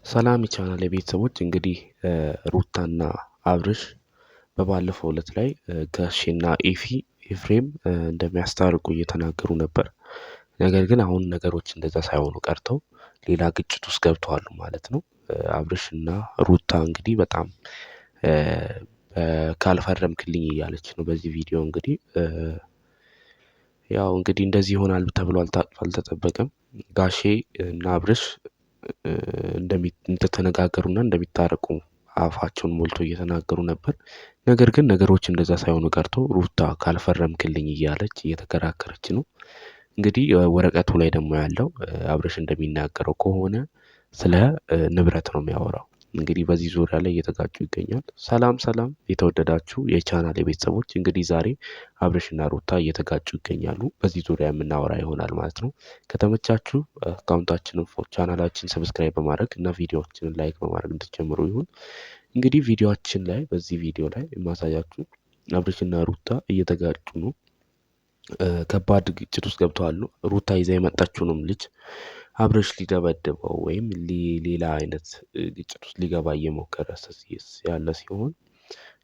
ሰላም የቻናሌ ቤተሰቦች እንግዲህ ሩታና አብርሽ በባለፈው ዕለት ላይ ጋሼና ኤፍሬም እንደሚያስታርቁ እየተናገሩ ነበር። ነገር ግን አሁን ነገሮች እንደዛ ሳይሆኑ ቀርተው ሌላ ግጭት ውስጥ ገብተዋል ማለት ነው። አብርሽና ሩታ እንግዲህ በጣም ካልፈረምክልኝ እያለች ነው በዚህ ቪዲዮ እንግዲህ ያው እንግዲህ እንደዚህ ይሆናል ተብሎ አልተጠበቀም። ጋሼ እና አብርሽ እንደተነጋገሩና እንደሚታረቁ አፋቸውን ሞልቶ እየተናገሩ ነበር። ነገር ግን ነገሮች እንደዛ ሳይሆኑ ቀርቶ ሩታ ካልፈረምክልኝ እያለች እየተከራከረች ነው። እንግዲህ ወረቀቱ ላይ ደግሞ ያለው አብርሽ እንደሚናገረው ከሆነ ስለ ንብረት ነው የሚያወራው። እንግዲህ በዚህ ዙሪያ ላይ እየተጋጩ ይገኛል። ሰላም ሰላም የተወደዳችሁ የቻናል ቤተሰቦች እንግዲህ ዛሬ አብርሽና ሩታ እየተጋጩ ይገኛሉ። በዚህ ዙሪያ የምናወራ ይሆናል ማለት ነው። ከተመቻችሁ አካውንታችንን ቻናላችን ሰብስክራይብ በማድረግ እና ቪዲዮዎችንን ላይክ በማድረግ እንድትጀምሩ ይሁን። እንግዲህ ቪዲዮችን ላይ በዚህ ቪዲዮ ላይ የማሳያችሁ አብርሽና ሩታ እየተጋጩ ነው። ከባድ ግጭት ውስጥ ገብተዋል። ሩታ ይዛ የመጣችውንም ልጅ አብርሽ ሊደበድበው ወይም ሌላ አይነት ግጭት ውስጥ ሊገባ እየሞከረ ያለ ሲሆን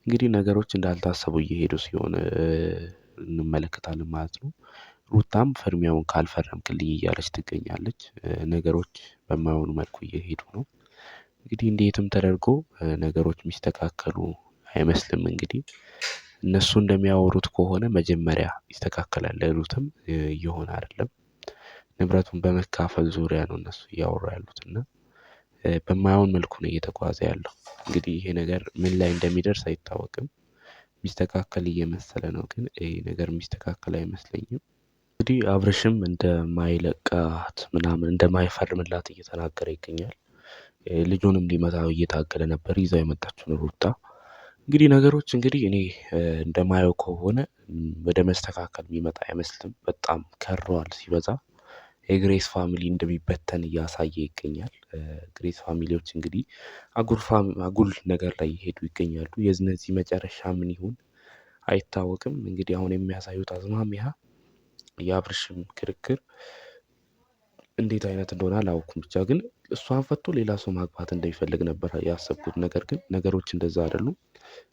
እንግዲህ ነገሮች እንዳልታሰቡ እየሄዱ ሲሆን እንመለከታለን ማለት ነው። ሩታም ፍርሚያውን ካልፈረምክልኝ እያለች ትገኛለች። ነገሮች በማይሆኑ መልኩ እየሄዱ ነው። እንግዲህ እንዴትም ተደርጎ ነገሮች የሚስተካከሉ አይመስልም። እንግዲህ እነሱ እንደሚያወሩት ከሆነ መጀመሪያ ይስተካከላል ያሉትም እየሆነ አይደለም። ንብረቱን በመካፈል ዙሪያ ነው እነሱ እያወሩ ያሉት እና በማይሆን መልኩ ነው እየተጓዘ ያለው። እንግዲህ ይሄ ነገር ምን ላይ እንደሚደርስ አይታወቅም። የሚስተካከል እየመሰለ ነው፣ ግን ይሄ ነገር የሚስተካከል አይመስለኝም። እንግዲህ አብርሽም እንደማይለቃት ምናምን እንደማይፈርምላት እየተናገረ ይገኛል። ልጁንም ሊመታው እየታገለ ነበር ይዛው የመጣችውን ሩታ። እንግዲህ ነገሮች እንግዲህ እኔ እንደማየው ከሆነ ወደ መስተካከል የሚመጣ አይመስልም። በጣም ከረዋል ሲበዛ። የግሬስ ፋሚሊ እንደሚበተን እያሳየ ይገኛል። ግሬስ ፋሚሊዎች እንግዲህ አጉል ነገር ላይ ይሄዱ ይገኛሉ። የእነዚህ መጨረሻ ምን ይሁን አይታወቅም። እንግዲህ አሁን የሚያሳዩት አዝማሚያ የአብርሽም ክርክር እንዴት አይነት እንደሆነ አላውቅም። ብቻ ግን እሷን ፈቶ ሌላ ሰው ማግባት እንደሚፈልግ ነበር ያሰብኩት። ነገር ግን ነገሮች እንደዛ አይደሉም።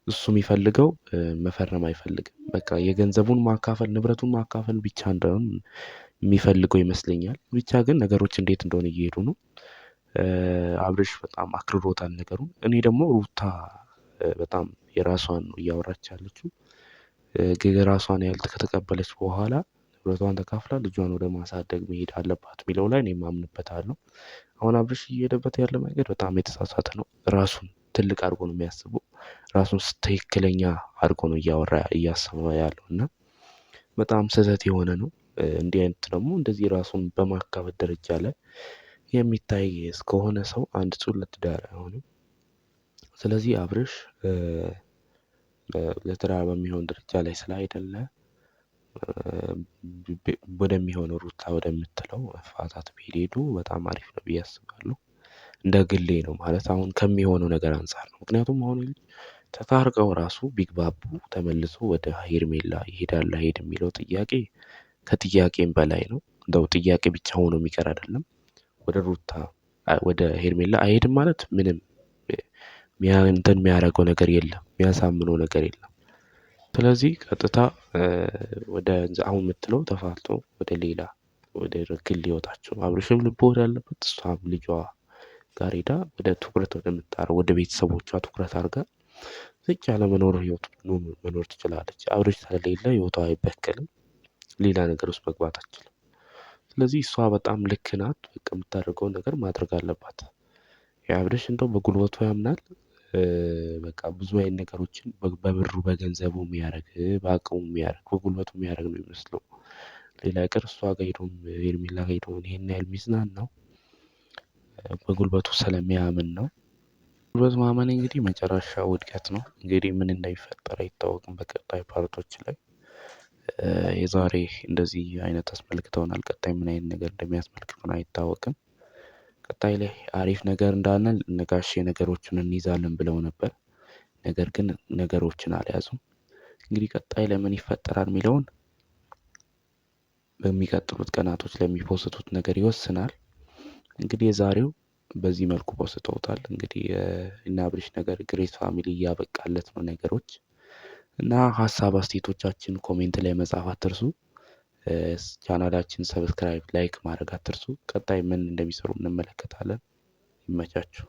እሱ የሚፈልገው መፈረም አይፈልግም። በቃ የገንዘቡን ማካፈል ንብረቱን ማካፈል ብቻ እንደሆነ የሚፈልገው ይመስለኛል። ብቻ ግን ነገሮች እንዴት እንደሆነ እየሄዱ ነው። አብርሽ በጣም አክርሮታል ነገሩን። እኔ ደግሞ ሩታ በጣም የራሷን ነው እያወራች ያለችው። የራሷን ያህል ከተቀበለች በኋላ ንብረቷን ተካፍላ ልጇን ወደ ማሳደግ መሄድ አለባት የሚለው ላይ እኔ አምንበታለሁ። አሁን አብርሽ እየሄደበት ያለ መንገድ በጣም የተሳሳተ ነው። ራሱን ትልቅ አድርጎ ነው የሚያስበው። ራሱን ትክክለኛ አድርጎ ነው እያሰበ ያለው እና በጣም ስህተት የሆነ ነው። እንዲህ አይነት ደግሞ እንደዚህ ራሱን በማካበት ደረጃ ላይ የሚታይ እስከሆነ ሰው አንድ ሰው ለትዳር አይሆንም። ስለዚህ አብርሽ ለትዳር በሚሆን ደረጃ ላይ ስላይደለ ወደሚሆነው ሩታ ወደምትለው መፋታት ቢሄዱ በጣም አሪፍ ነው ብዬ አስባለሁ። እንደ ግሌ ነው ማለት አሁን ከሚሆነው ነገር አንፃር ነው። ምክንያቱም አሁን ተታርቀው ራሱ ቢግባቡ ተመልሶ ወደ ሄርሜላ ይሄዳል አይሄድም የሚለው ጥያቄ ከጥያቄም በላይ ነው። እንደው ጥያቄ ብቻ ሆኖ የሚቀር አይደለም። ወደ ሩታ ወደ ሄርሜላ አይሄድም ማለት ምንም እንትን የሚያደርገው ነገር የለም፣ የሚያሳምነው ነገር የለም። ስለዚህ ቀጥታ ወደ አሁን የምትለው ተፋቶ ወደ ሌላ ወደ ግል ህይወታቸው አብርሽም ልብ ወዳለበት እሷም ልጇ ጋር ሄዳ ወደ ትኩረት ወደምታረው ወደ ቤተሰቦቿ ትኩረት አድርጋ ዝቅ ያለ ህይወት መኖር ትችላለች። አብርሽ ስለሌለ ህይወቷ አይበከልም። ሌላ ነገር ውስጥ መግባት አትችልም። ስለዚህ እሷ በጣም ልክ ናት። በቃ የምታደርገውን ነገር ማድረግ አለባት። የአብርሽ እንደው በጉልበቱ ያምናል። በቃ ብዙ አይነት ነገሮችን በብሩ በገንዘቡ የሚያደርግ በአቅሙ የሚያደርግ በጉልበቱ የሚያደርግ ነው የሚመስለው። ሌላ ይቅር እሷ ጋር ሄዶም ሄርሜላ ጋር ሄዶ ይሄን ያህል የሚዝናናው በጉልበቱ ስለሚያምን ነው። ጉልበት ማመን እንግዲህ መጨረሻ ውድቀት ነው። እንግዲህ ምን እንደሚፈጠር አይታወቅም። በቀጣይ ፓርቶች ላይ የዛሬ እንደዚህ አይነት አስመልክተውናል። ቀጣይ ምን አይነት ነገር እንደሚያስመልክቱን አይታወቅም። ቀጣይ ላይ አሪፍ ነገር እንዳለ ነጋሼ ነገሮችን እንይዛለን ብለው ነበር። ነገር ግን ነገሮችን አልያዙም። እንግዲህ ቀጣይ ለምን ይፈጠራል የሚለውን በሚቀጥሉት ቀናቶች ለሚፖስቱት ነገር ይወስናል። እንግዲህ የዛሬው በዚህ መልኩ ፖስተውታል። እንግዲህ እና አብርሽ ነገር ግሬስ ፋሚሊ እያበቃለት ነው ነገሮች እና ሀሳብ አስተያየቶቻችን ኮሜንት ላይ መጻፍ አትርሱ። ቻናላችን ሰብስክራይብ ላይክ ማድረግ አትርሱ። ቀጣይ ምን እንደሚሰሩ እንመለከታለን። ይመቻችሁ።